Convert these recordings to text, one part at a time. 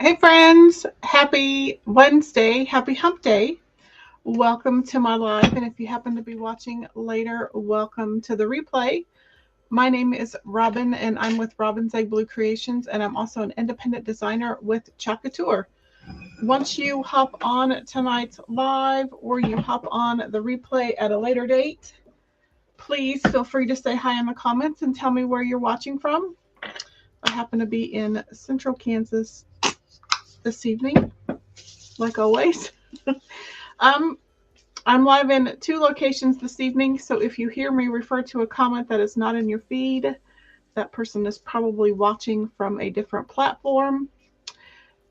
Hey friends, happy Wednesday, happy hump day. Welcome to my live, and if you happen to be watching later, welcome to the replay. My name is Robin, and I'm with Robin's Egg Blue Creations, and I'm also an independent designer with Couture. Once you hop on tonight's live or you hop on the replay at a later date, please feel free to say hi in the comments and tell me where you're watching from. I happen to be in Central Kansas this evening, like always. I'm live in 2 locations this evening, so if you hear me refer to a comment that is not in your feed, that person is probably watching from a different platform.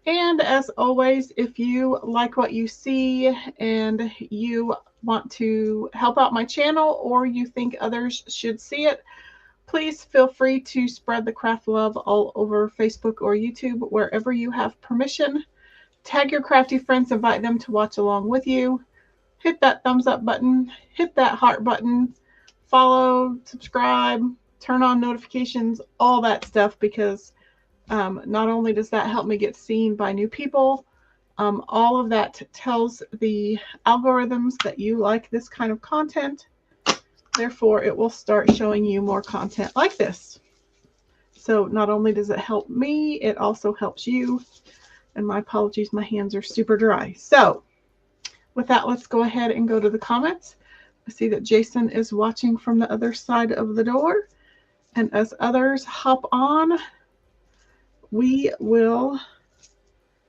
And as always, if you like what you see and you want to help out my channel or you think others should see it, please feel free to spread the craft love all over Facebook or YouTube, wherever you have permission. Tag your crafty friends, invite them to watch along with you. Hit that thumbs up button, hit that heart button, follow, subscribe, turn on notifications, all that stuff, because not only does that help me get seen by new people, all of that tells the algorithms that you like this kind of content. Therefore, it will start showing you more content like this. So not only does it help me, it also helps you. And my apologies, my hands are super dry. So with that, let's go ahead and go to the comments. I see that Jason is watching from the other side of the door. And as others hop on, we will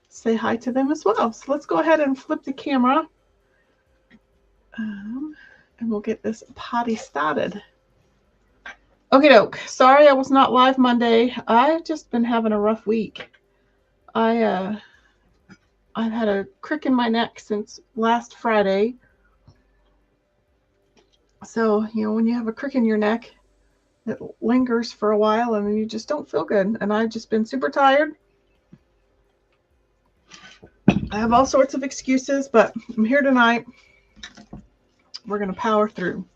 say hi to them as well. So let's go ahead and flip the camera. And we'll get this potty started. Okay, doke. Sorry I was not live Monday. I've just been having a rough week. I've had a crick in my neck since last Friday. So, you know, when you have a crick in your neck, it lingers for a while and you just don't feel good. And I've just been super tired. I have all sorts of excuses, but I'm here tonight. We're going to power through.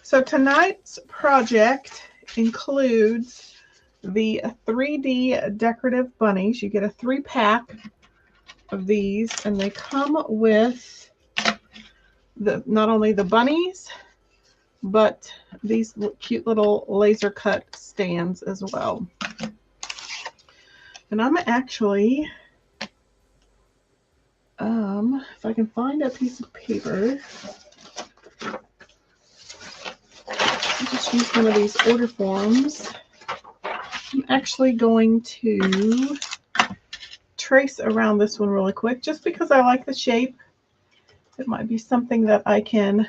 So tonight's project includes the 3D decorative bunnies. You get a 3-pack of these, and they come with not only the bunnies, but these cute little laser cut stands as well. And I'm actually if I can find a piece of paper, I'll just use one of these order forms. I'm actually going to trace around this one really quick just because I like the shape. It might be something that I can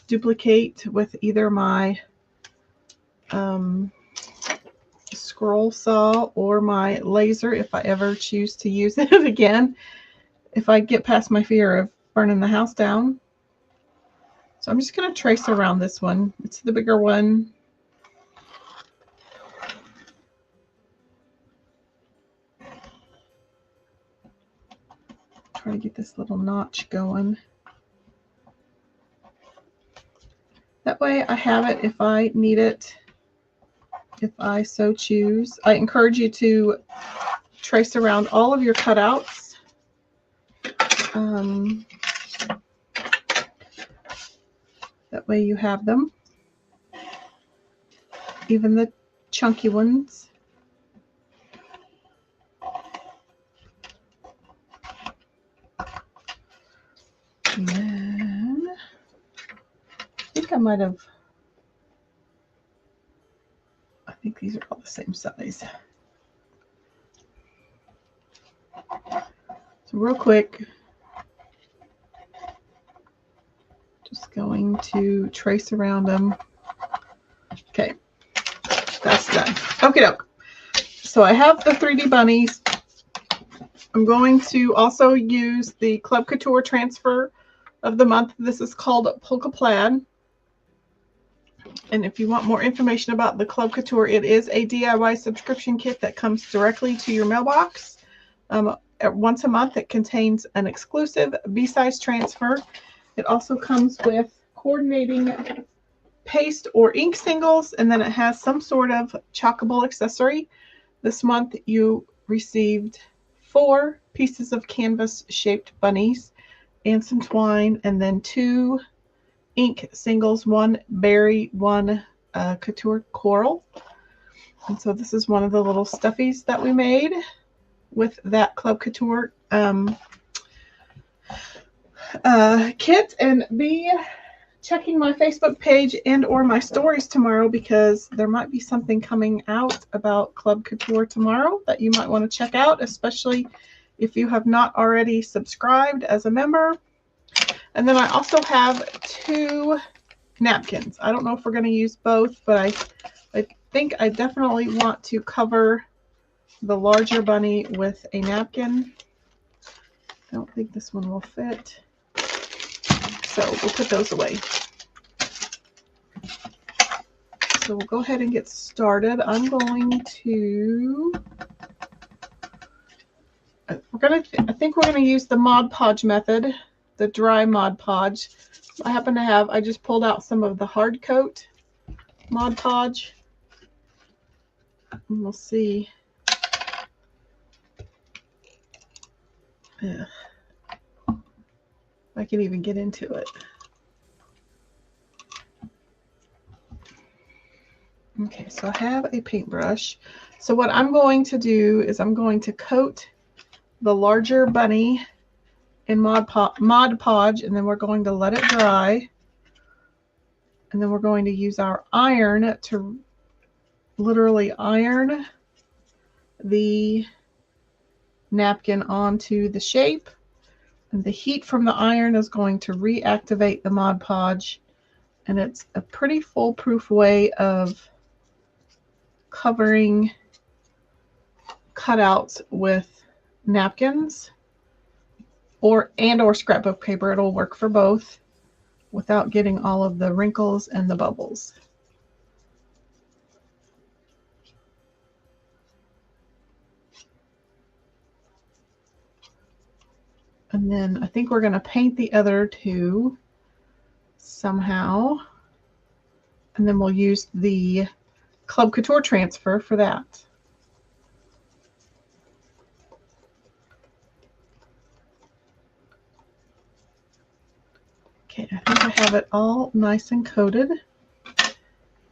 duplicate with either my scroll saw or my laser if I ever choose to use it again, if I get past my fear of burning the house down. So I'm just going to trace around this one. It's the bigger one. Try to get this little notch going. That way I have it if I need it, if I so choose. I encourage you to trace around all of your cutouts. That way you have them, even the chunky ones. And then I think I might have, I think these are all the same size. So real quick, just going to trace around them. Okay, that's done. Okie doke. So I have the 3D bunnies. I'm going to also use the Club Couture transfer of the month. This is called Polka Plaid. And if you want more information about the Club Couture, it is a DIY subscription kit that comes directly to your mailbox. Once a month, it contains an exclusive B-size transfer. It also comes with coordinating paste or ink singles, and then it has some sort of chalkable accessory. This month, you received 4 pieces of canvas-shaped bunnies and some twine, and then 2 ink singles, 1 berry, 1 couture coral. And so this is one of the little stuffies that we made with that Club Couture kit. And be checking my Facebook page and or my stories tomorrow, because there might be something coming out about Club Couture tomorrow that you might want to check out, especially if you have not already subscribed as a member. And then I also have 2 napkins. I don't know if we're going to use both, but I think I definitely want to cover the larger bunny with a napkin. I don't think this one will fit, so we'll put those away. So we'll go ahead and get started. I'm going to, I think we're going to use the Mod Podge method, the dry Mod Podge. I happen to have, I just pulled out some of the hard coat Mod Podge, and we'll see. If I can even get into it. Okay, so I have a paintbrush. So what I'm going to do is I'm going to coat the larger bunny in Mod Podge, and then we're going to let it dry. And then we're going to use our iron to literally iron the napkin onto the shape. And the heat from the iron is going to reactivate the Mod Podge. And it's a pretty foolproof way of covering cutouts with napkins or scrapbook paper. It'll work for both without getting all of the wrinkles and the bubbles. And then I think we're going to paint the other 2 somehow. And then we'll use the Club Couture transfer for that. Okay, I think I have it all nice and coated. I'm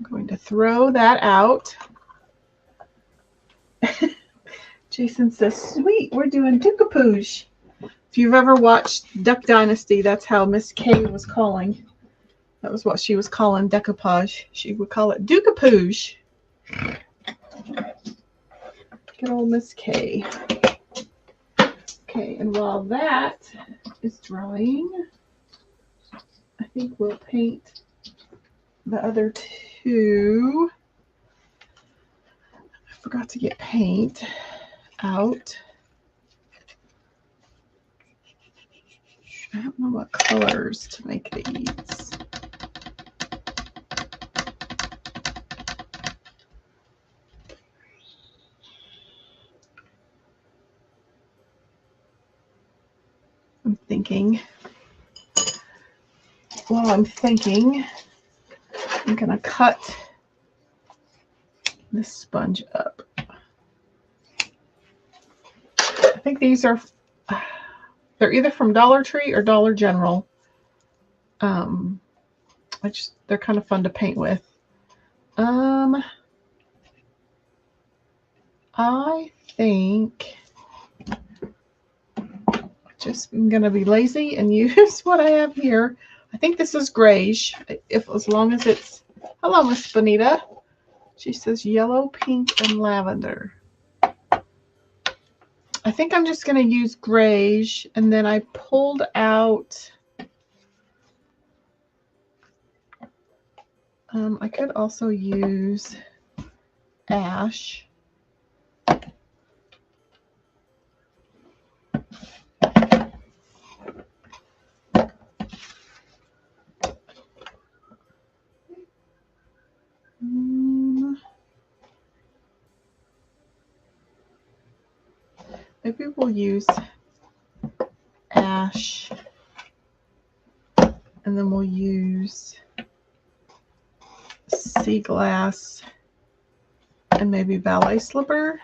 going to throw that out. Jason says, sweet, we're doing Tukapoosh. If you've ever watched Duck Dynasty, that's how Miss K was calling. That was what she was calling decoupage. She would call it decoupage. Good old Miss K. Okay, and while that is drying, I think we'll paint the other two. I forgot to get paint out. I don't know what colors to make these. I'm thinking. While I'm thinking, I'm going to cut this sponge up. I think these are, they're either from Dollar Tree or Dollar General. They're kind of fun to paint with. I think I'm going to be lazy and use what I have here. I think this is grayish, as long as it's, hello, Miss Bonita. She says yellow, pink, and lavender. I think I'm just going to use grayish, and then I pulled out, I could also use ash. Maybe we'll use ash, and then we'll use sea glass and maybe ballet slipper.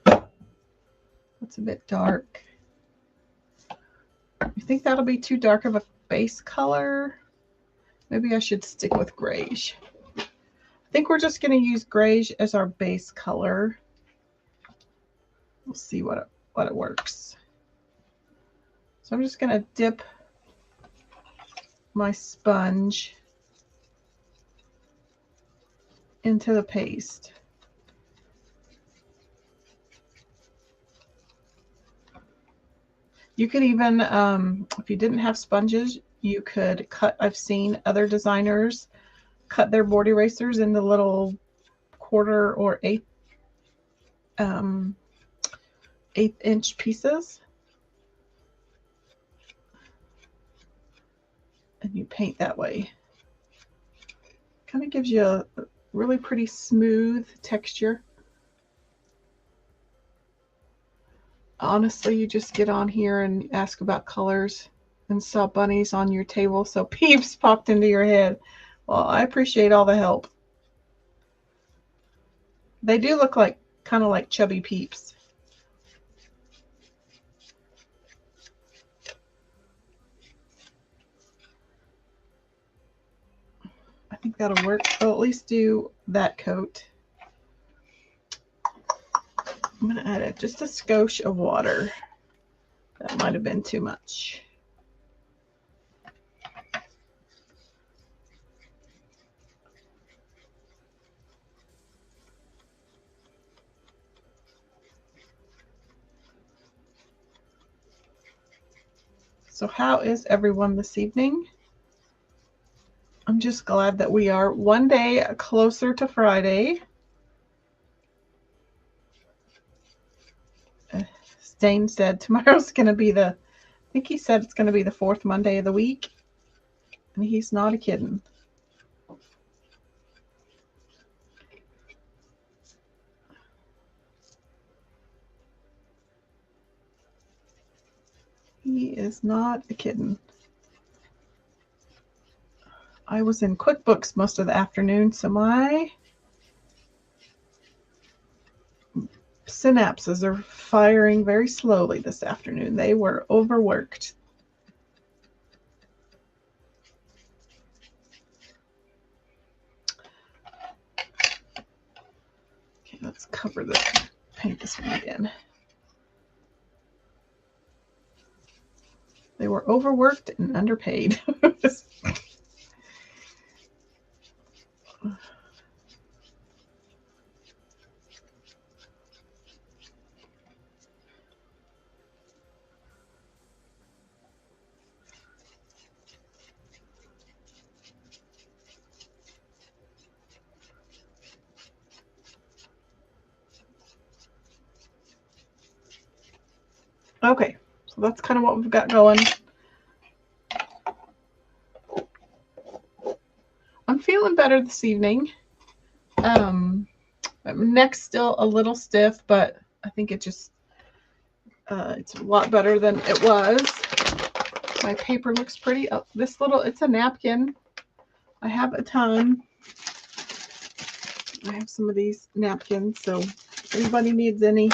That's a bit dark. You think that'll be too dark of a base color? Maybe I should stick with grayish. I think we're just going to use grayish as our base color. We'll see what it works. So I'm just going to dip my sponge into the paste. You could even, if you didn't have sponges, you could cut, I've seen other designers cut their board erasers into little quarter or eighth inch pieces. And you paint that way. Kind of gives you a really pretty smooth texture. Honestly, you just get on here and ask about colors and saw bunnies on your table, so peeps popped into your head. Well, I appreciate all the help. They do look like kind of like chubby peeps. I think that'll work. I'll at least do that coat. I'm going to add just a skosh of water. That might have been too much. So how is everyone this evening? I'm just glad that we are one day closer to Friday. Stain said tomorrow's going to be I think he said it's going to be the 4th Monday of the week. And he's not a kidding. He is not a kidding. I was in QuickBooks most of the afternoon, so my synapses are firing very slowly this afternoon. They were overworked. Okay, let's cover this, paint this one again. They were overworked and underpaid. Okay, so that's kind of what we've got going. I'm feeling better this evening. My neck's still a little stiff, but I think it just, it's a lot better than it was. My paper looks pretty. Oh, this little, it's a napkin. I have a ton. I have some of these napkins, so if anybody needs any,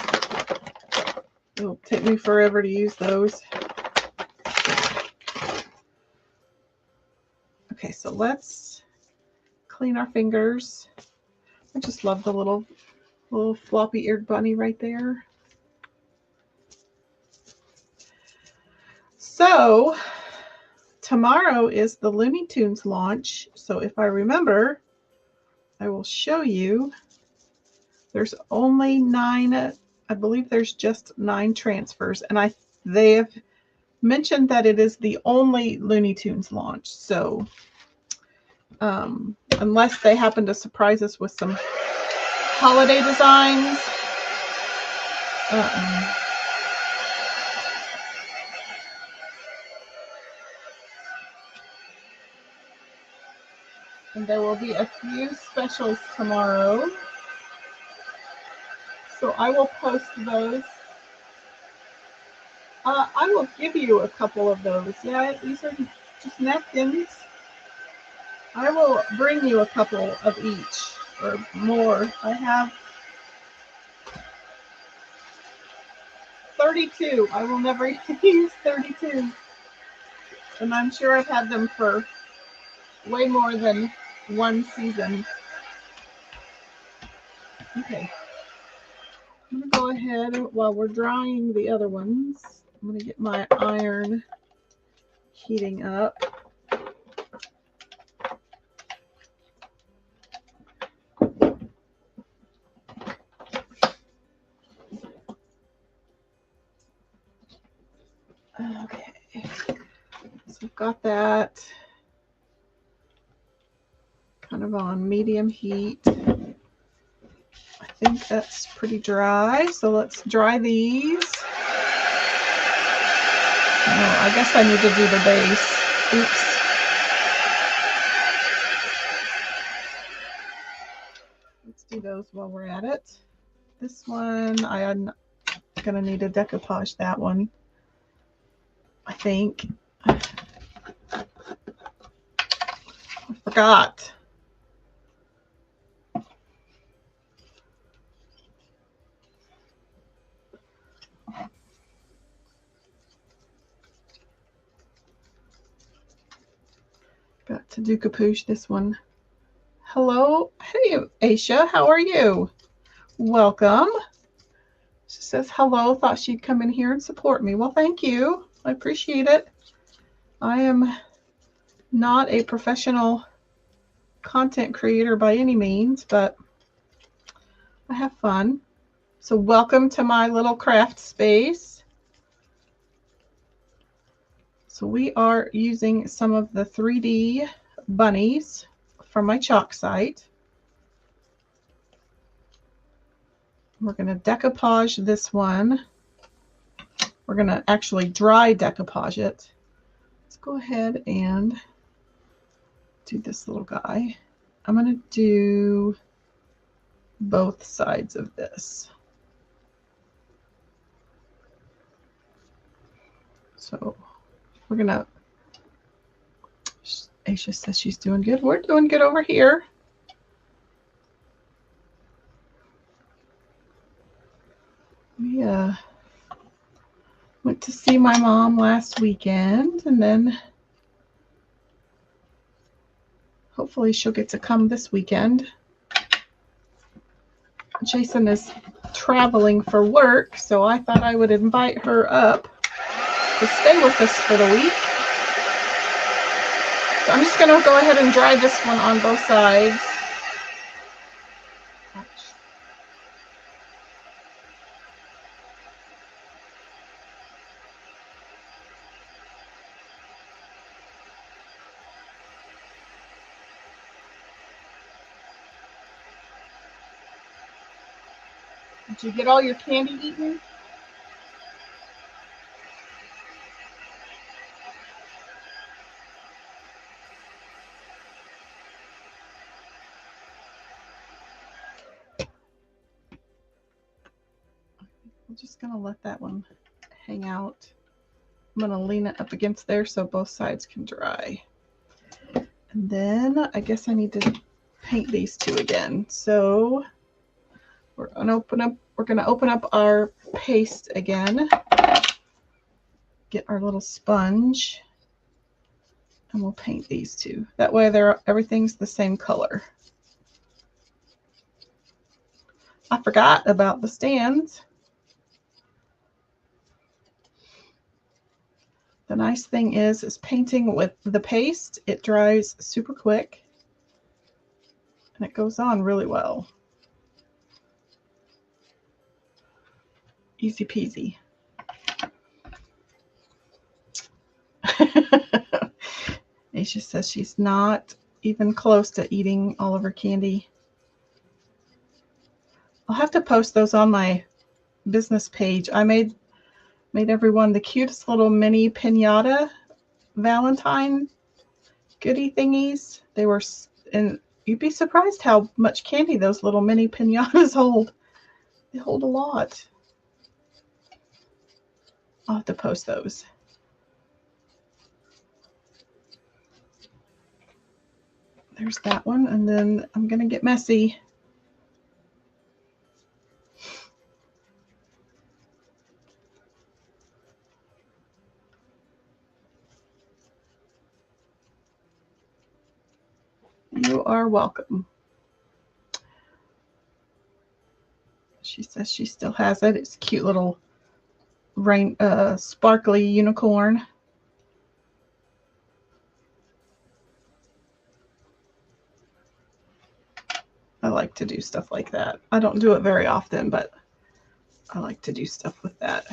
it'll take me forever to use those. Okay, so let's clean our fingers. I just love the little floppy-eared bunny right there. So tomorrow is the Looney Tunes launch. So if I remember, I will show you. There's only 9, I believe there's just 9 transfers. And they have mentioned that it is the only Looney Tunes launch. So unless they happen to surprise us with some holiday designs. And there will be a few specials tomorrow. So I will post those. I will give you a couple of those. Yeah, these are just napkins. I will bring you a couple of each or more. I have 32. I will never use 32. And I'm sure I've had them for way more than one season. Okay. I'm going to go ahead while we're drying the other ones. I'm going to get my iron heating up. Okay, so I've got that kind of on medium heat. I think that's pretty dry, so let's dry these. Oh, I guess I need to do the base. Oops. Let's do those while we're at it. This one, I'm going to need to decoupage that one, I think. I forgot. Got to decoupage this one. Hello. Hey, Aisha. How are you? Welcome. She says, hello. Thought she'd come in here and support me. Well, thank you. I appreciate it. I am not a professional content creator by any means, but I have fun. So welcome to my little craft space. So we are using some of the 3D bunnies from my chalk site. We're going to decoupage this one. We're going to actually dry decoupage it. Let's go ahead and do this little guy. I'm going to do both sides of this. So we're going to, Aisha says she's doing good. We're doing good over here. We went to see my mom last weekend, and then hopefully she'll get to come this weekend. Jason is traveling for work, so I thought I would invite her up. to stay with us for the week. So I'm just going to go ahead and dry this one on both sides. Did you get all your candy eaten? I'm just going to let that one hang out. I'm going to lean it up against there so both sides can dry. And then I guess I need to paint these two again. So we're going to open up our paste again. Get our little sponge and we'll paint these two. That way everything's the same color. I forgot about the stands. The nice thing is painting with the paste, it dries super quick and it goes on really well. Easy peasy. Aisha says she's not even close to eating all of her candy. I'll have to post those on my business page. I made everyone the cutest little mini piñata Valentine goodie thingies. They were, and you'd be surprised how much candy those little mini piñatas hold. They hold a lot. I'll have to post those. There's that one, and then I'm gonna get messy. You are welcome. She says she still has it. It's a cute little sparkly unicorn. I like to do stuff like that. I don't do it very often, but I like to do stuff with that.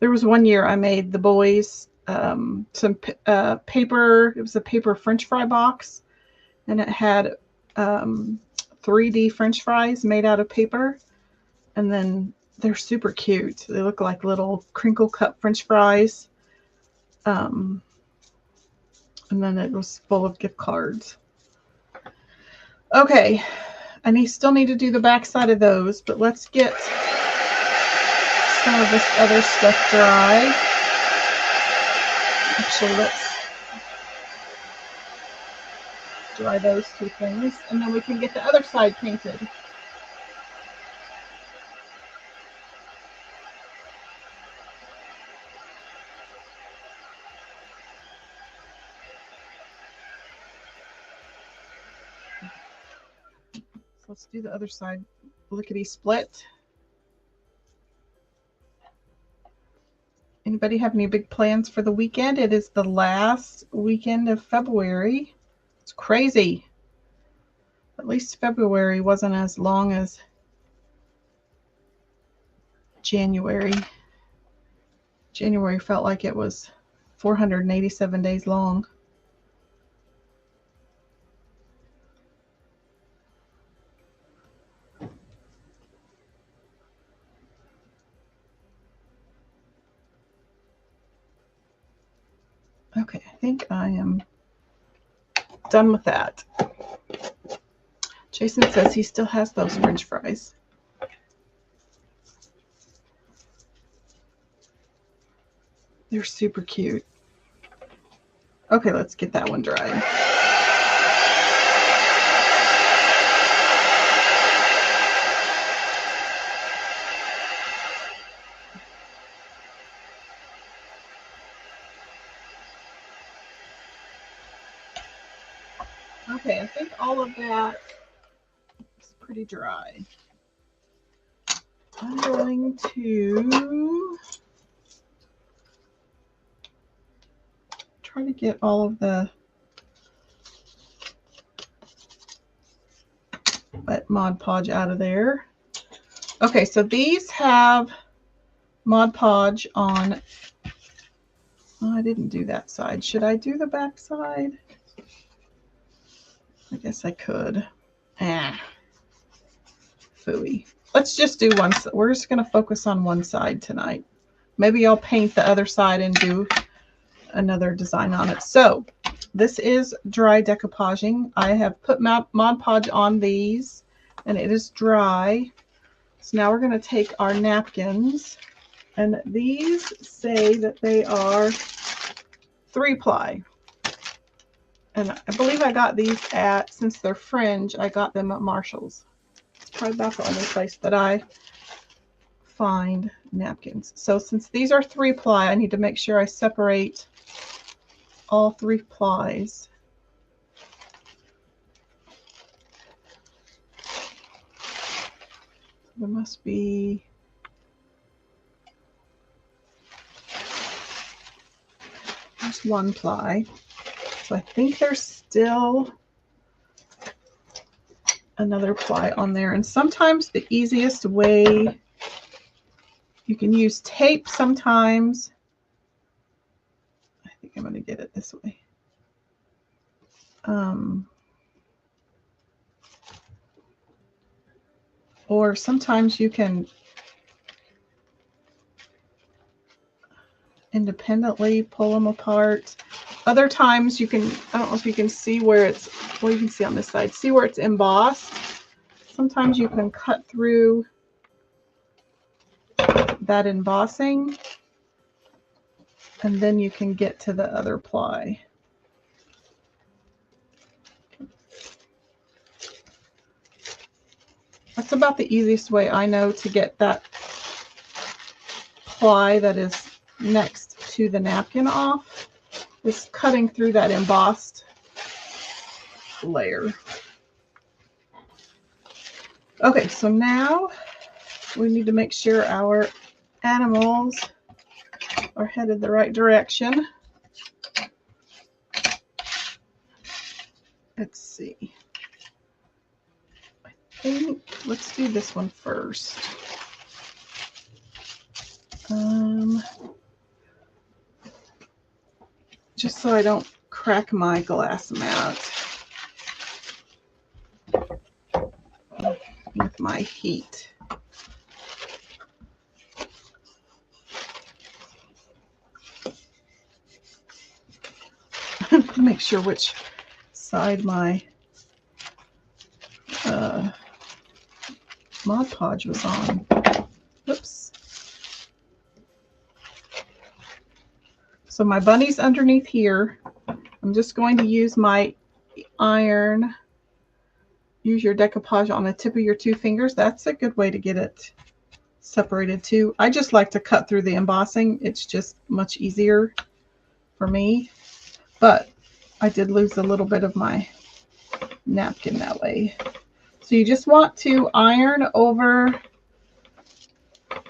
There was one year I made the boys some paper. It was a paper French fry box, and it had 3D French fries made out of paper, and then they're super cute. They look like little crinkle cut French fries, and then it was full of gift cards. Okay, I still need to do the back side of those, but let's get some of this other stuff dry. Actually, let's dry those two things, and then we can get the other side painted. So let's do the other side lickety split. Anybody have any big plans for the weekend? It is the last weekend of February. It's crazy. At least February wasn't as long as January. January felt like it was 487 days long. Okay, I think I am done with that. Jason says he still has those French fries. They're super cute. Okay, let's get that one dry. Okay, I think all of that is pretty dry. I'm going to try to get all of the wet Mod Podge out of there. Okay, so these have Mod Podge on. Oh, I didn't do that side. Should I do the back side? I guess I could. Phooey. Let's just do one. We're just going to focus on one side tonight. Maybe I'll paint the other side and do another design on it. So this is dry decoupaging. I have put Mod Podge on these and it is dry. So now we're going to take our napkins, and these say that they are 3-ply. And I believe I got these at, since they're fringe, I got them at Marshall's. It's probably about the only place that I find napkins. So since these are 3-ply, I need to make sure I separate all 3 plies. There must be there's 1 ply. So I think there's still another ply on there. And sometimes the easiest way, you can use tape sometimes. I think I'm going to get it this way. Or sometimes you can independently pull them apart. Other times you can, I don't know if you can see where it's, well, you can see on this side, see where it's embossed. Sometimes you can cut through that embossing and then you can get to the other ply. That's about the easiest way I know to get that ply that is next to the napkin off, is cutting through that embossed layer. Okay, so now we need to make sure our animals are headed the right direction. Let's see. Let's do this one first. Just so I don't crack my glass mat with my heat. Make sure which side my Mod Podge was on. Whoops. So my bunny's underneath here. I'm just going to use my iron. Use your decoupage on the tip of your 2 fingers. That's a good way to get it separated too. I just like to cut through the embossing. It's just much easier for me. But I did lose a little bit of my napkin that way. So you just want to iron over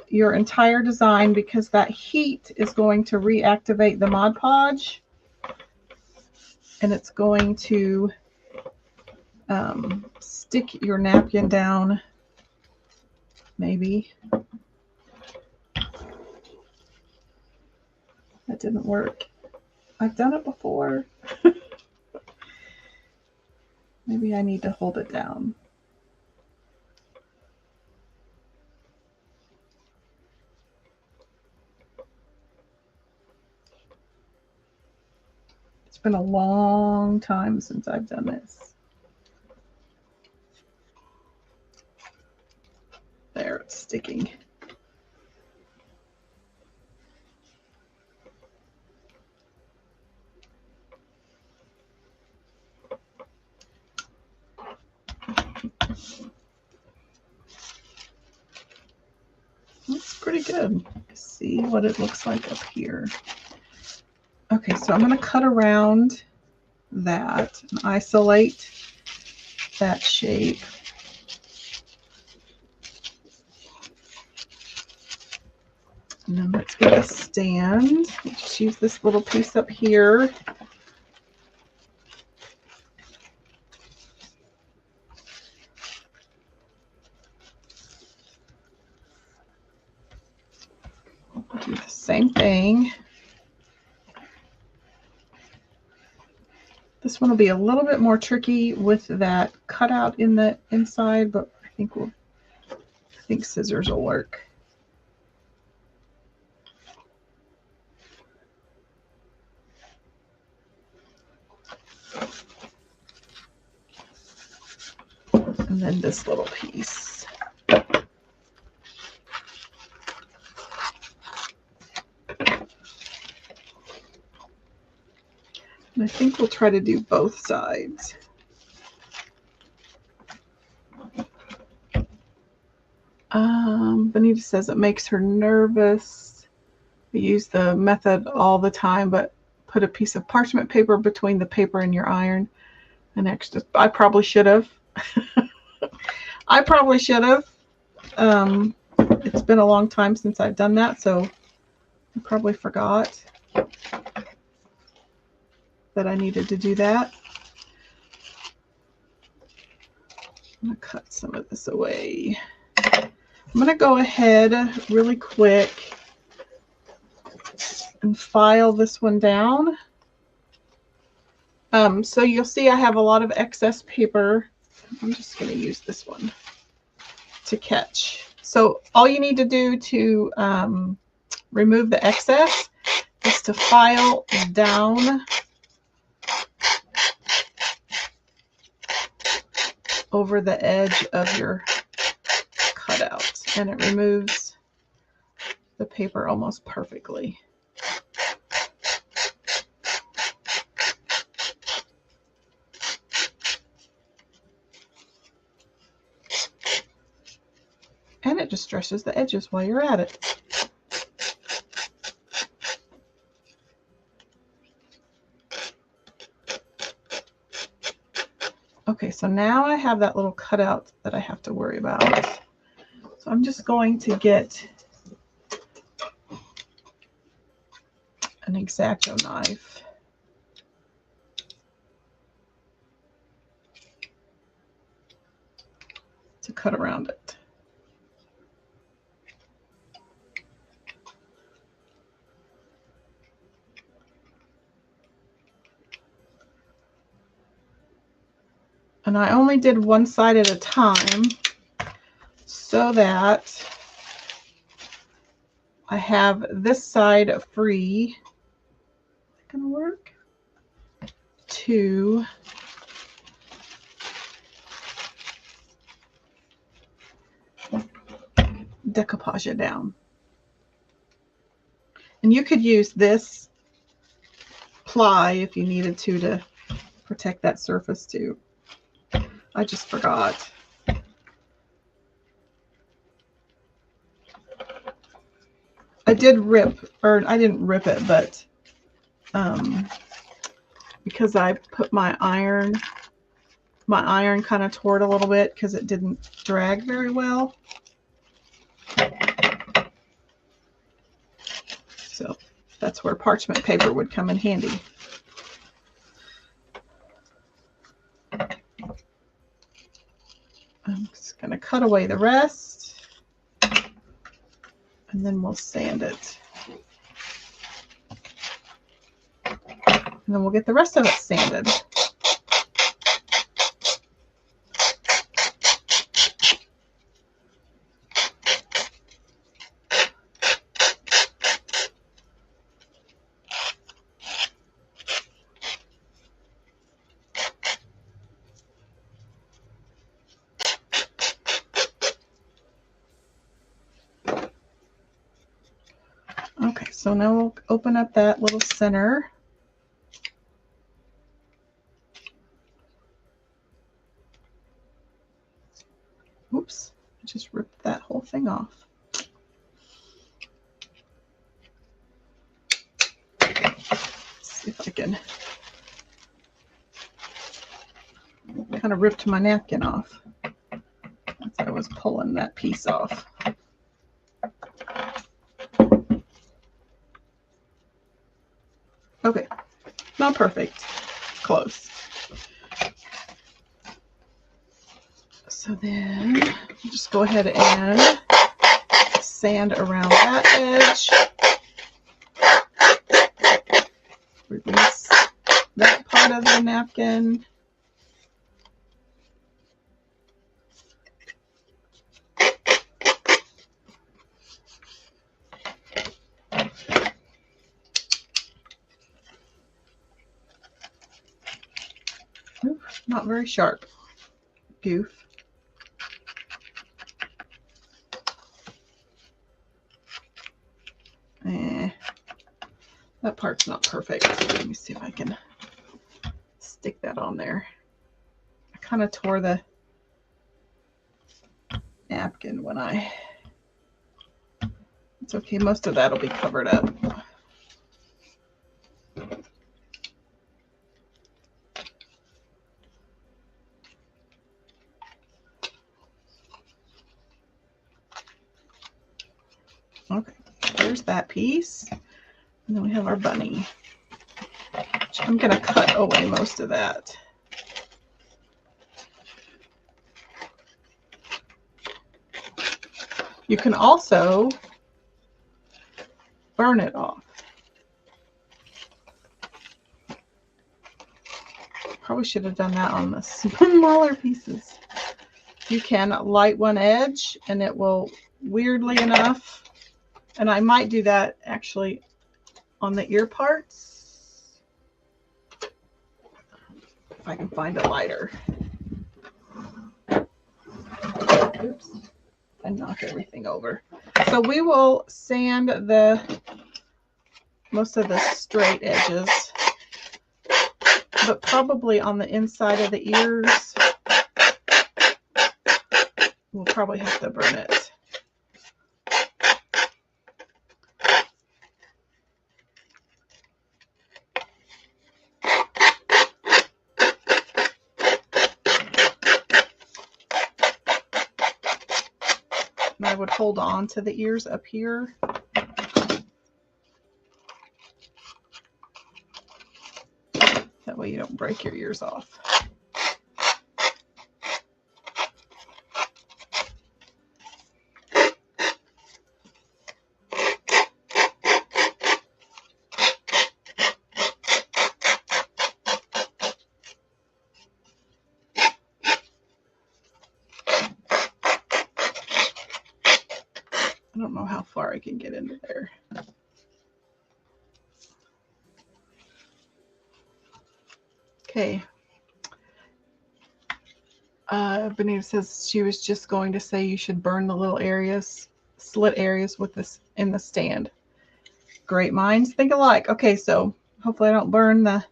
your entire design because that heat is going to reactivate the Mod Podge and it's going to stick your napkin down, maybe. That didn't work. I've done it before. Maybe I need to hold it down. It's been a long time since I've done this. There, it's sticking. Looks pretty good. Let's see what it looks like up here. Okay, so I'm going to cut around that and isolate that shape. And then let's get a stand. Just use this little piece up here. saying, this one will be a little bit more tricky with that cutout in the inside, but I think scissors will work. And then this little piece. And I think we'll try to do both sides. Benita says it makes her nervous. We use the method all the time, but put a piece of parchment paper between the paper and your iron. And extra, I probably should have. I probably should have. It's been a long time since I've done that, so I probably forgot that I needed to do that. I'm going to cut some of this away. I'm going to go ahead really quick and file this one down. So you'll see I have a lot of excess paper. I'm just going to use this one to catch. So all you need to do to remove the excess is to file down over the edge of your cutout, and it removes the paper almost perfectly. And it just stretches the edges while you're at it. Okay, so now I have that little cutout that I have to worry about. So I'm just going to get an X-Acto knife. To cut around it. And I only did one side at a time so that I have this side free. Is that gonna work? To decoupage it down. And you could use this ply if you needed to protect that surface too. I just forgot. I did rip, or I didn't rip it, but because I put my iron kind of toward a little bit because it didn't drag very well. So that's where parchment paper would come in handy. I'm just going to cut away the rest, and then we'll sand it. And then we'll get the rest of it sanded. Okay, so now we'll open up that little center. Oops, I just ripped that whole thing off. Let's see if I can. Kind of ripped my napkin off as I was pulling that piece off. Okay, not perfect, close. So then we'll just go ahead and sand around that edge. of the napkin. Ooh, not very sharp. Goof. That part's not perfect. Let me see if I can stick that on there. I kind of tore the napkin when it's okay, most of that will be covered up. Okay, there's that piece. And then we have our bunny. I'm going to cut away most of that. You can also burn it off. Probably should have done that on the smaller pieces. You can light one edge and it will, weirdly enough, and I might do that actually on the ear parts. If I can find a lighter. Oops, I knocked everything over. So we will sand most of the straight edges, but probably on the inside of the ears, we'll probably have to burn it. And I would hold on to the ears up here. That way you don't break your ears off. I don't know how far I can get into there. Okay. Benita says she was just going to say you should burn the little areas, slit areas with this in the stand. Great minds think alike. Okay, so hopefully I don't burn the...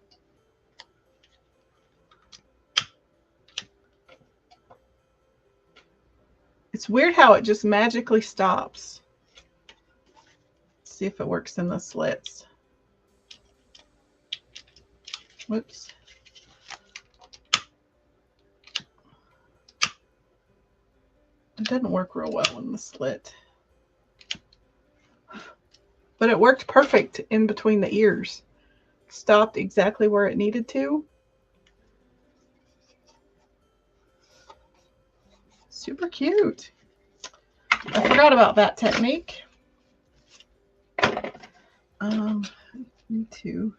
It's weird how it just magically stops. Let's see if it works in the slits. Whoops. It doesn't work real well in the slit. But it worked perfect in between the ears. Stopped exactly where it needed to. Super cute. I forgot about that technique. Me too.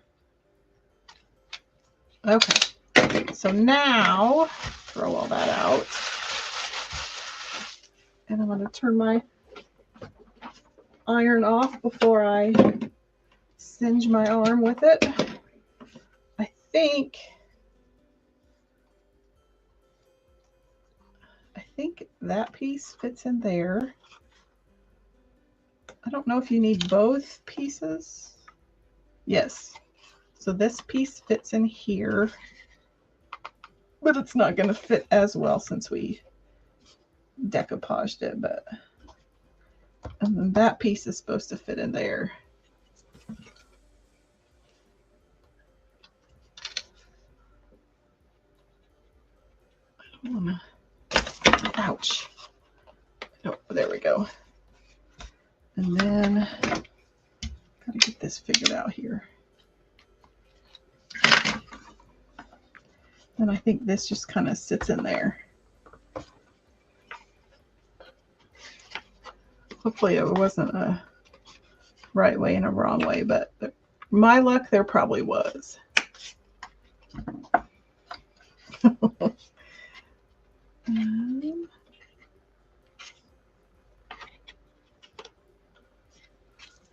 Okay. So now, throw all that out. And I'm going to turn my iron off before I singe my arm with it. I think that piece fits in there. I don't know if you need both pieces. Yes. So this piece fits in here, but it's not going to fit as well since we decoupaged it, but and then that piece is supposed to fit in there. I don't want to, ouch. Oh, there we go. And then gotta get this figured out here. And I think this just kind of sits in there. Hopefully it wasn't a right way and a wrong way, but my luck, there probably was.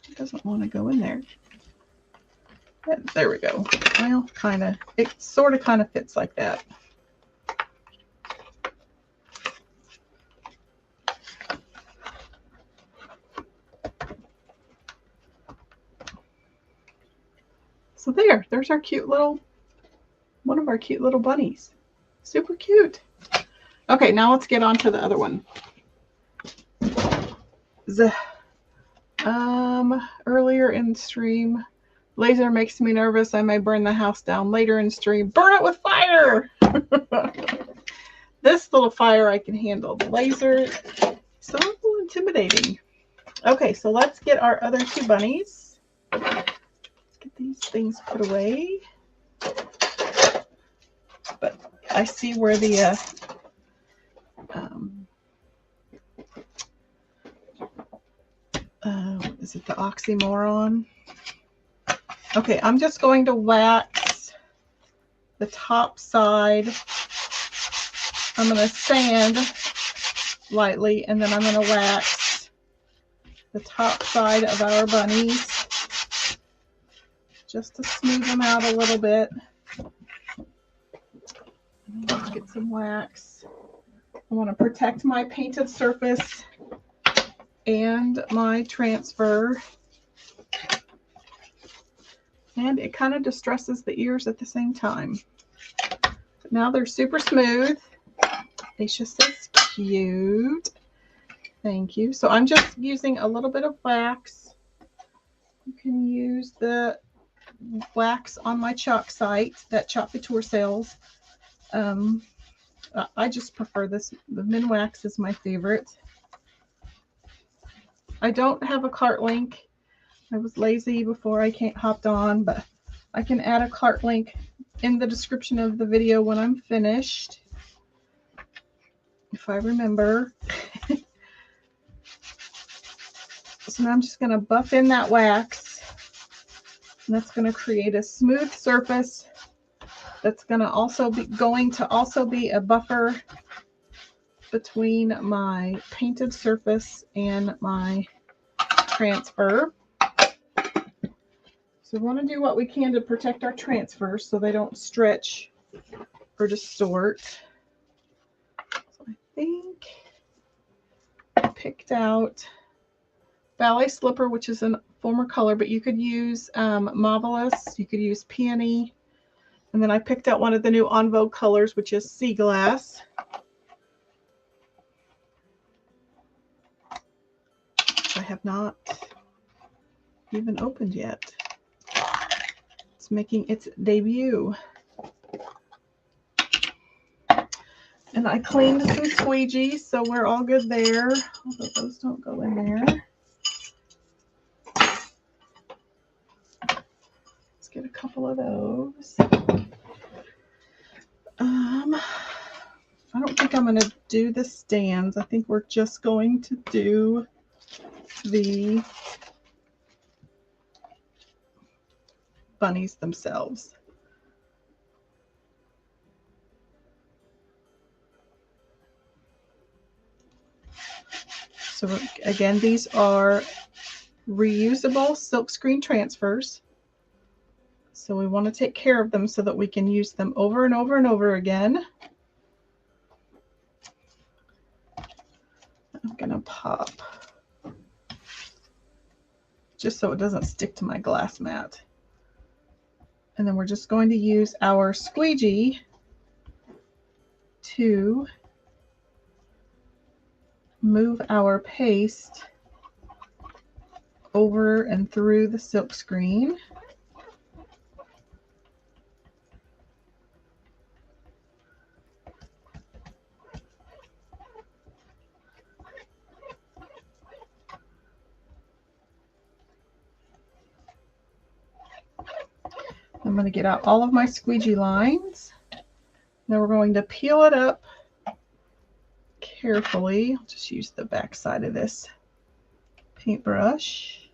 It doesn't want to go in there. There we go. Well, kind of. It sort of kind of fits like that. So there's our cute little, one of our cute little bunnies. Super cute. Okay, now let's get on to the other one. Earlier in stream, laser makes me nervous. I may burn the house down later in stream. Burn it with fire! This little fire I can handle. The laser, so a little intimidating. Okay, so let's get our other two bunnies. Let's get these things put away. But I see where the is it the oxymoron? Okay, I'm just going to wax the top side. I'm going to sand lightly, and then I'm going to wax the top side of our bunnies just to smooth them out a little bit. Let's get some wax. I want to protect my painted surface and my transfer. And it kind of distresses the ears at the same time. But now they're super smooth. Aisha says cute. Thank you. So I'm just using a little bit of wax. You can use the wax on my chalk site that Chalk Couture sells. I just prefer this. The Min Wax is my favorite. I don't have a cart link. I was lazy before I hopped on, but I can add a cart link in the description of the video when I'm finished, if I remember. So now I'm just going to buff in that wax, and that's going to create a smooth surface. That's going to also be a buffer between my painted surface and my transfer. So we want to do what we can to protect our transfers so they don't stretch or distort. So I think I picked out Ballet Slipper, which is a former color, but you could use Marvelous, you could use Peony, and then I picked out one of the new En Vogue colors, which is Sea Glass. I have not even opened yet. It's making its debut. And I cleaned some squeegees, so we're all good there. Although those don't go in there. Let's get a couple of those. I don't think I'm going to do the stands. I think we're just going to do the bunnies themselves. So again, these are reusable silkscreen transfers. So we want to take care of them so that we can use them over and over and over again. I'm going to pop just so it doesn't stick to my glass mat. And then we're just going to use our squeegee to move our paste over and through the silk screen. I'm going to get out all of my squeegee lines. Now we're going to peel it up carefully. I'll just use the back side of this paintbrush.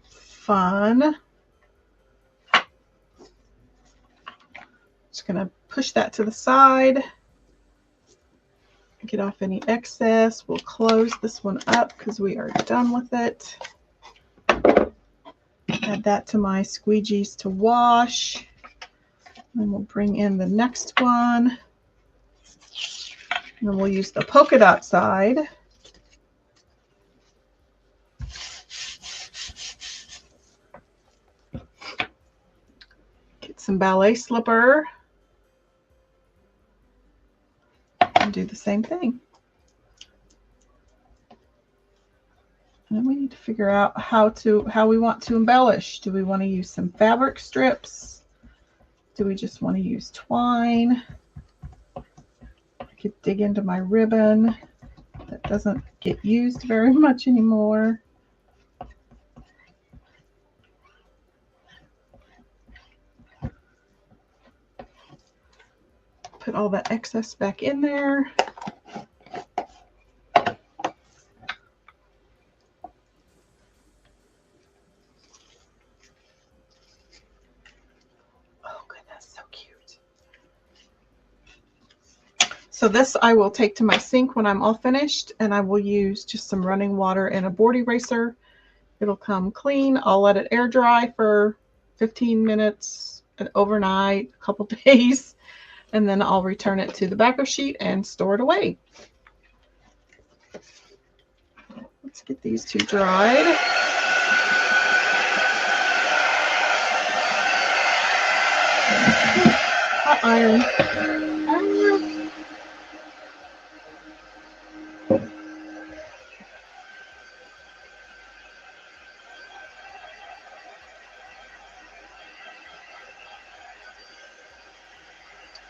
Fun. going to push that to the side. Get off any excess. We'll close this one up because we are done with it. Add that to my squeegees to wash. And we'll bring in the next one. And then we'll use the polka dot side. Get some ballet slipper. And do the same thing. And then we need to figure out how we want to embellish. Do we want to use some fabric strips? Do we just want to use twine? I could dig into my ribbon. That doesn't get used very much anymore. Put all that excess back in there. So this I will take to my sink when I'm all finished, and I will use just some running water and a board eraser. It'll come clean. I'll let it air dry for 15 minutes, overnight, a couple days, and then I'll return it to the backer sheet and store it away. Let's get these two dried. Hot iron.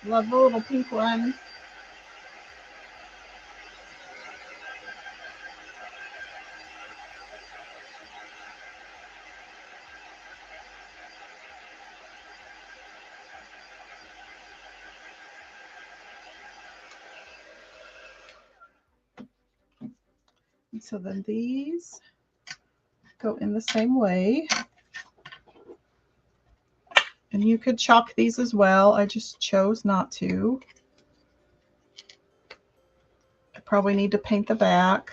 Love the little pink one. And so then these go in the same way. And you could chalk these as well. I just chose not to. I probably need to paint the back.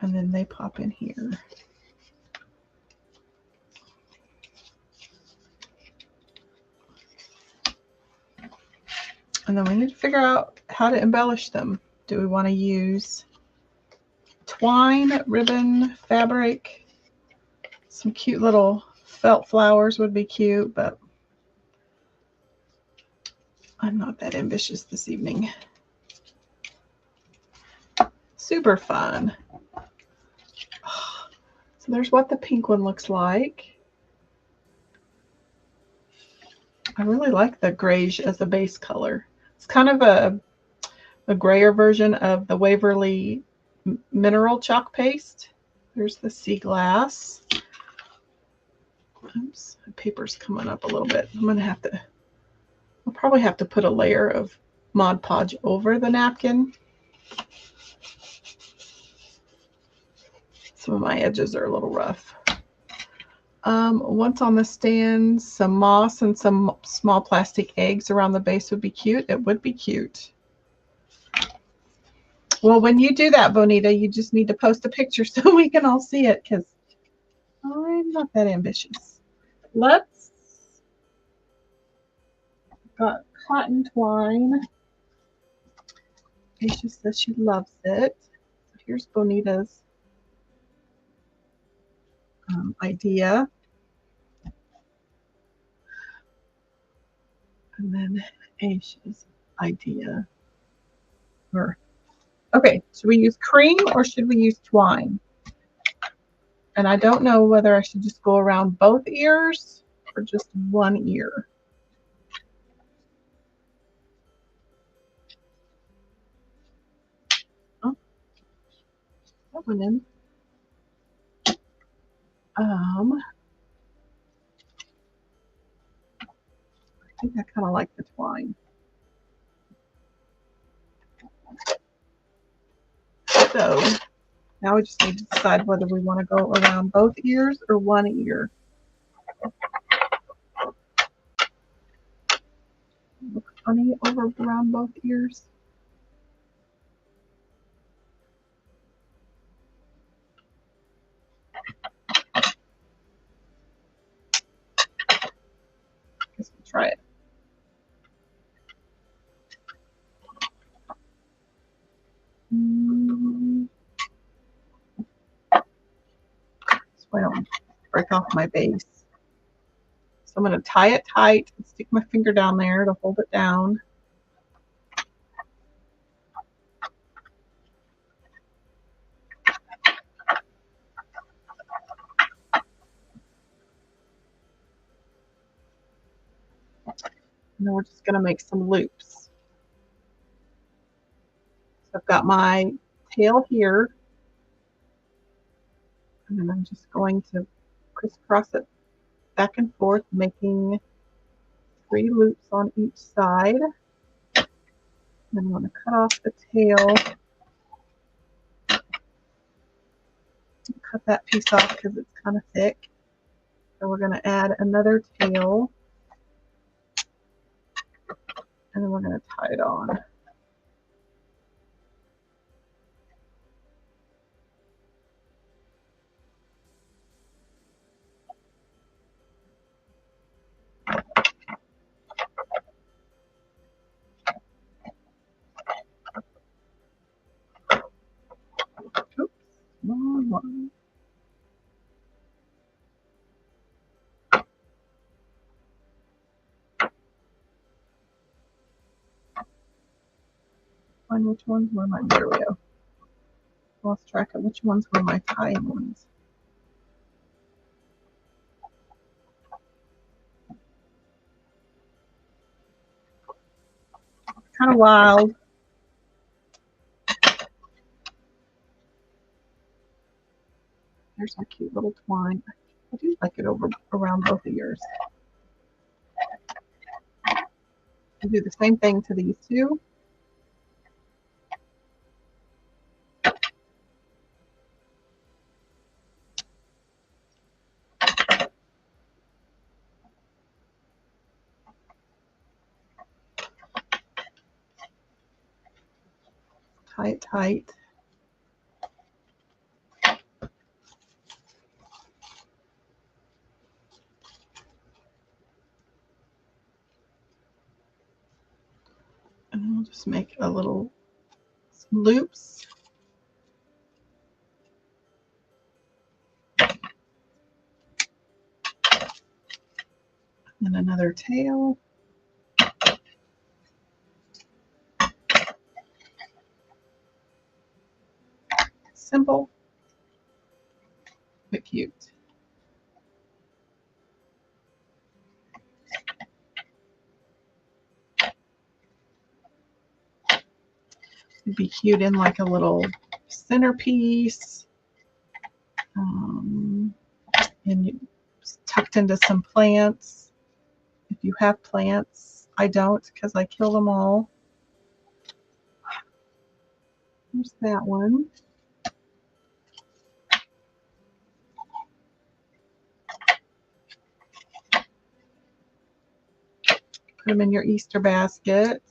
And then they pop in here. And then we need to figure out how to embellish them. Do we want to use twine, ribbon, fabric? Some cute little felt flowers would be cute, but I'm not that ambitious this evening. Super fun. So there's what the pink one looks like. I really like the grayish as a base color. It's kind of a grayer version of the Waverly mineral chalk paste. There's the sea glass. Oops, the paper's coming up a little bit. I'll probably have to put a layer of Mod Podge over the napkin. Some of my edges are a little rough. Once on the stand, some moss and some small plastic eggs around the base would be cute. It would be cute. Well, when you do that, Bonita, you just need to post a picture so we can all see it, because I'm not that ambitious. Got cotton twine. Aisha says she loves it. So here's Bonita's idea. And then Aisha's idea. Okay, should we use cream or should we use twine? And I don't know whether I should just go around both ears or just one ear. Oh, that went in. I think I kind of like the twine. So now we just need to decide whether we want to go around both ears or one ear. funny over around both ears. Guess we'll try it. So I don't break off my base. So I'm going to tie it tight and stick my finger down there to hold it down. And then we're just going to make some loops. So I've got my tail here. And then I'm just going to crisscross it back and forth, making 3 loops on each side. Then I'm going to cut off the tail. Cut that piece off because it's kind of thick. So we're going to add another tail. And then we're going to tie it on. Oops, wrong one. Find which ones were my, there we go. Lost track of which ones were my tying ones. Kind of wild. There's our cute little twine. I do like it over around both of yours. I do the same thing to these two. Tie it tight. And we'll just make a little some loops. And another tail. Simple, but cute. It'd be cute in like a little centerpiece. And tucked into some plants. If you have plants, I don't because I kill them all. There's that one. Put them in your Easter basket.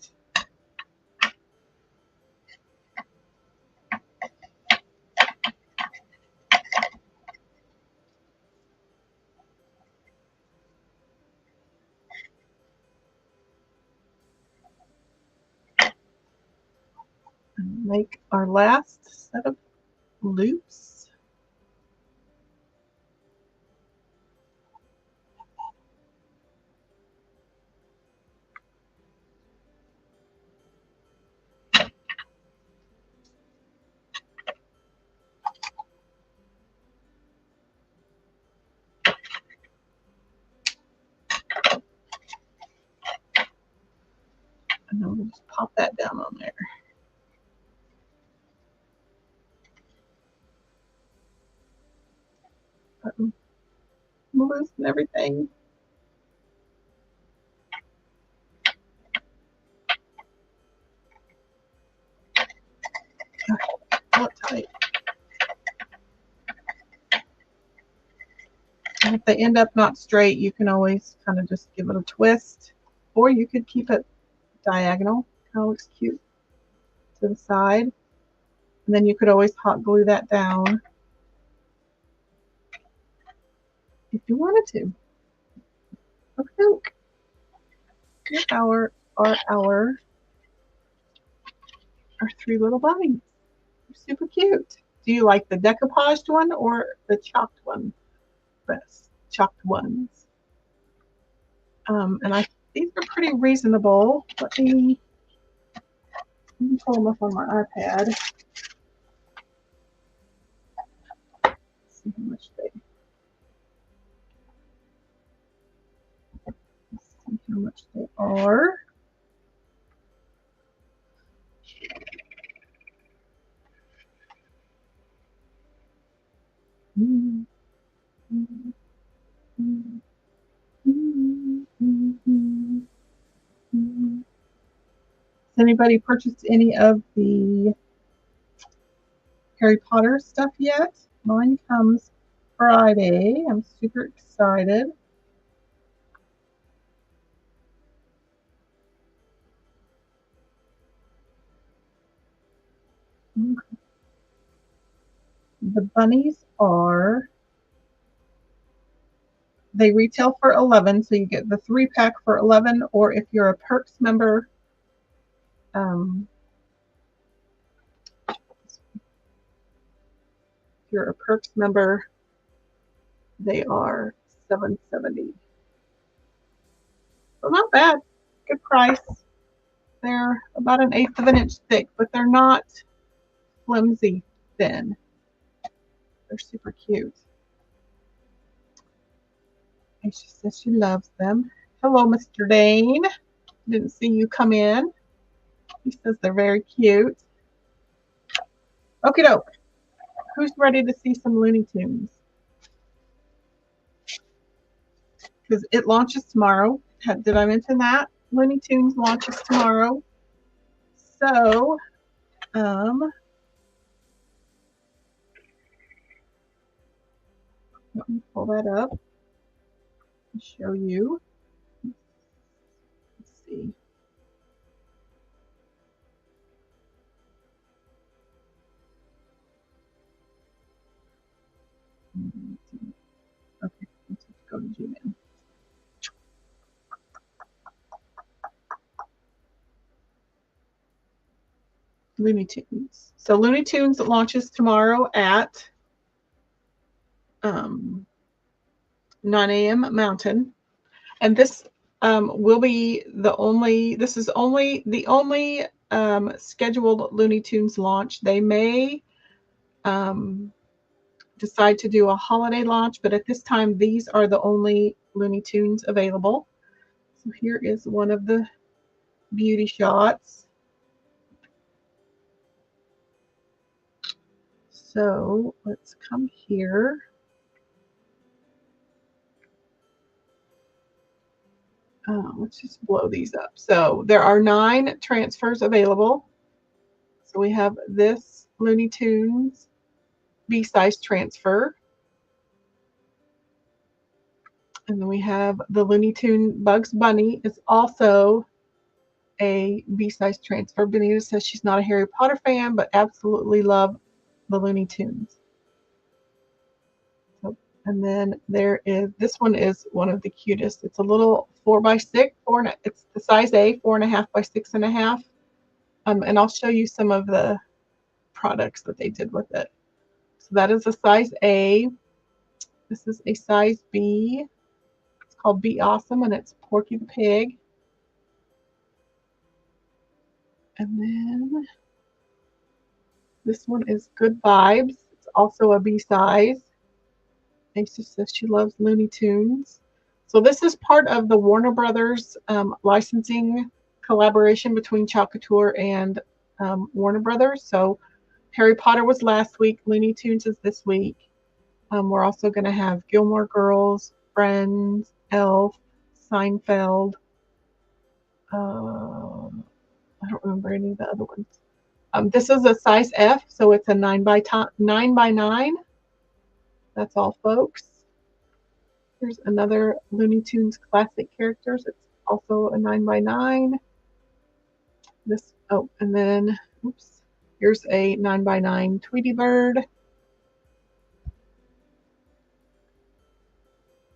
And make our last set of loops. And then we'll just pop that down on there. Loosen everything. Okay, pull it tight. And if they end up not straight, you can always kind of just give it a twist, or you could keep it diagonal. Kind of looks cute to the side. And then you could always hot glue that down if you wanted to. Okay. Our three little bunnies. They're super cute. Do you like the decoupaged one or the chalked one best? Chalked ones. And these are pretty reasonable. Let me pull them up on my iPad. See how much they are. Has anybody purchased any of the Harry Potter stuff yet? Mine comes Friday. I'm super excited. The bunnies they retail for $11, so you get the 3-pack for $11, or if you're a Perks member, they are $7.70. So not bad. Good price. They're about 1/8 of an inch thick, but they're not flimsy thin. They're super cute. And she says she loves them. Hello, Mr. Dane. Didn't see you come in. He says they're very cute. Okie doke. Who's ready to see some Looney Tunes? Because it launches tomorrow. Did I mention that? Looney Tunes launches tomorrow. So, let me pull that up and show you. Let's see. Okay, let's go to zoom in. Looney Tunes. So Looney Tunes launches tomorrow at 9 a.m. Mountain, and this will be the only. This is only the only scheduled Looney Tunes launch. They may decide to do a holiday launch, but at this time, these are the only Looney Tunes available. So here is one of the beauty shots. So let's come here. Let's just blow these up. So there are 9 transfers available. So we have this Looney Tunes B-size transfer. And then we have the Looney Tune Bugs Bunny is also a B-size transfer. Benita says she's not a Harry Potter fan, but absolutely love the Looney Tunes. So, and then this one is one of the cutest. It's a little 4x6, it's the size A, 4.5 by 6.5. And I'll show you some of the products that they did with it. So that is a size A. This is a size B. It's called Be Awesome, and it's Porky the Pig. And then this one is Good Vibes. It's also a B size. Asa says she loves Looney Tunes. So this is part of the Warner Brothers licensing collaboration between Couture and Warner Brothers. So Harry Potter was last week. Looney Tunes is this week. We're also going to have Gilmore Girls, Friends, Elf, Seinfeld. I don't remember any of the other ones. This is a size F, so it's a 9 by 9. That's all, folks. Here's another Looney Tunes classic characters. It's also a 9 by 9. This, oh, and then, oops, here's a 9x9 Tweety bird.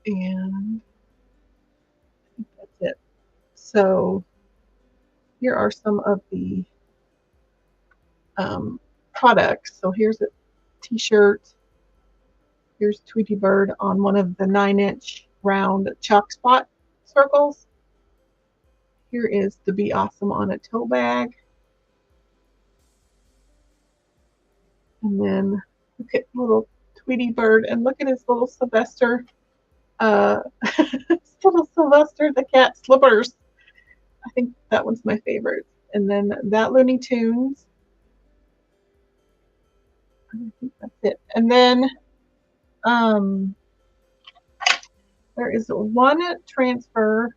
And I think that's it. So here are some of the products. So here's a t-shirt. Here's Tweety bird on one of the 9-inch round chalk spot circles. Here is the Be Awesome on a tote bag. And then look at little Tweety bird, and look at his little Sylvester, little Sylvester the cat slippers. I think that one's my favorite. And then that Looney Tunes. I think that's it. And then there is one transfer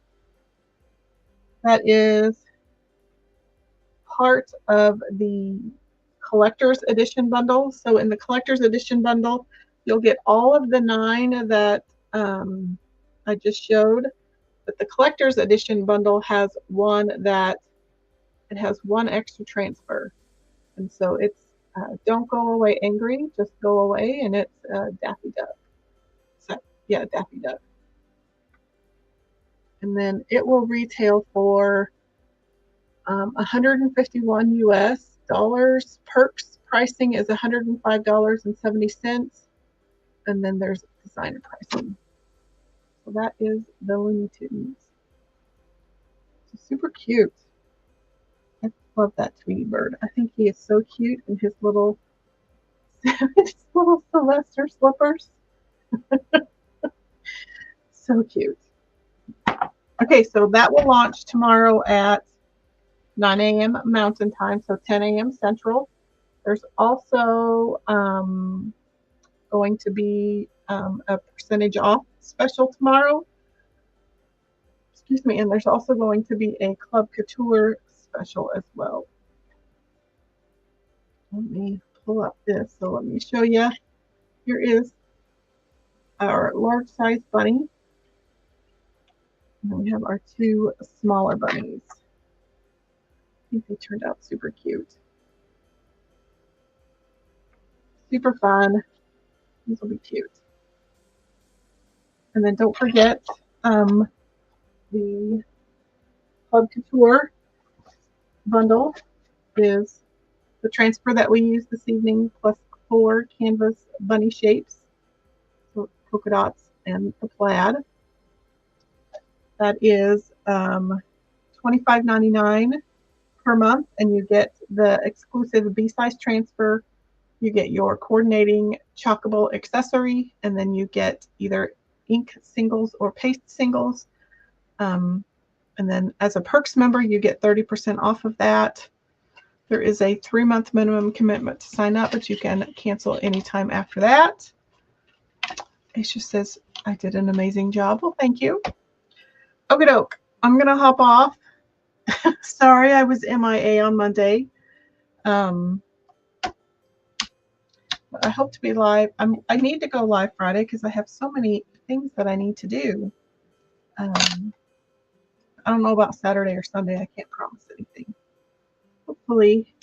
that is part of the collector's edition bundle. So in the collector's edition bundle, you'll get all of the 9 that I just showed, but the collector's edition bundle has one that it has one extra transfer, and so it's Don't Go Away Angry, Just Go Away, and it's Daffy Duck. So yeah, Daffy Duck. And then it will retail for $151 US. Perks pricing is $105.70, and then there's designer pricing. So that is the Looney Tunes. It's super cute. I love that Tweety bird. I think he is so cute in his little Sylvester slippers. So cute. Okay, so that will launch tomorrow at 9 a.m. Mountain Time, so 10 a.m. Central. There's also going to be a percentage off special tomorrow. Excuse me, and there's also going to be a Club Couture special as well. Let me pull up this. So let me show you. Here is our large size bunny. And then we have our 2 smaller bunnies. I think they turned out super cute. Super fun. These will be cute. And then don't forget the Club Couture bundle is the transfer that we used this evening, plus 4 canvas bunny shapes, so polka dots and the plaid. That is $25.99 per month, and you get the exclusive B-size transfer. You get your coordinating chalkable accessory, and then you get either ink singles or paste singles. And then as a Perks member, you get 30% off of that. There is a 3-month minimum commitment to sign up, but you can cancel anytime after that. Aisha says, I did an amazing job. Well, thank you. Okie doke. I'm going to hop off. Sorry, I was MIA on Monday. I hope to be live. I need to go live Friday because I have so many things that I need to do. I don't know about Saturday or Sunday. I can't promise anything. Hopefully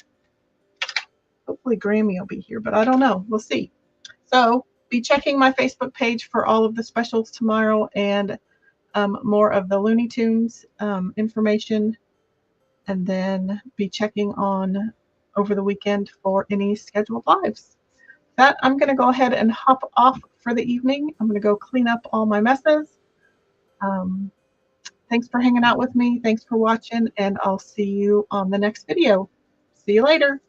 Grammy will be here, but I don't know. We'll see. So be checking my Facebook page for all of the specials tomorrow and more of the Looney Tunes information, and then be checking on over the weekend for any scheduled lives. That I'm going to go ahead and hop off for the evening. I'm going to go clean up all my messes. Thanks for hanging out with me. Thanks for watching, and I'll see you on the next video. See you later.